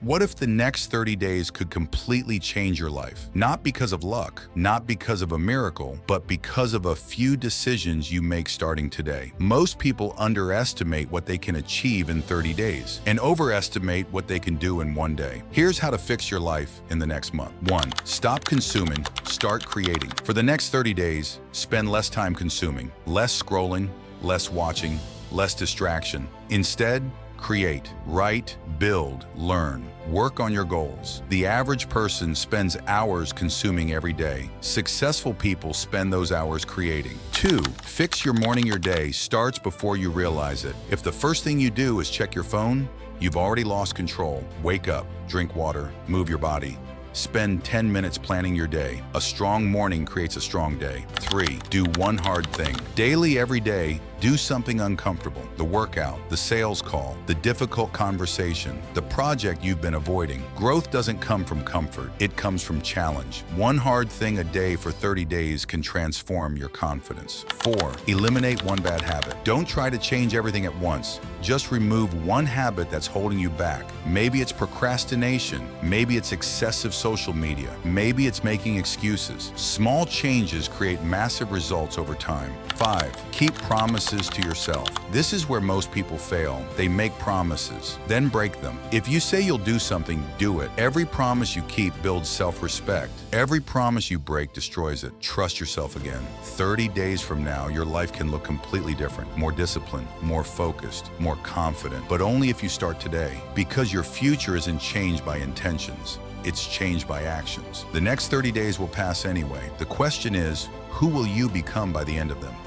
What if the next 30 days could completely change your life? Not because of luck, not because of a miracle, but because of a few decisions you make starting today. Most people underestimate what they can achieve in 30 days and overestimate what they can do in one day. Here's how to fix your life in the next month. 1. Stop consuming, start creating. For the next 30 days, spend less time consuming, less scrolling, less watching, less distraction. Instead, create, write, build, learn, work on your goals. The average person spends hours consuming every day. Successful people spend those hours creating. 2. Fix your morning. Your day starts before you realize it. If the first thing you do is check your phone, you've already lost control. Wake up, drink water, move your body. Spend 10 minutes planning your day. A strong morning creates a strong day. 3. Do one hard thing. Daily, every day, do something uncomfortable. The workout, the sales call, the difficult conversation, the project you've been avoiding. Growth doesn't come from comfort. It comes from challenge. One hard thing a day for 30 days can transform your confidence. 4. Eliminate one bad habit. Don't try to change everything at once. Just remove one habit that's holding you back. Maybe it's procrastination. Maybe it's excessive social media. Maybe it's making excuses. Small changes create massive results over time. 5. Keep promises to yourself. This is where most people fail. They make promises, then break them. If you say you'll do something, do it. Every promise you keep builds self-respect. Every promise you break destroys it. Trust yourself again. 30 days from now, your life can look completely different. More disciplined, more focused, more confident. But only if you start today. Because your future isn't changed by intentions. It's changed by actions. The next 30 days will pass anyway. The question is, who will you become by the end of them?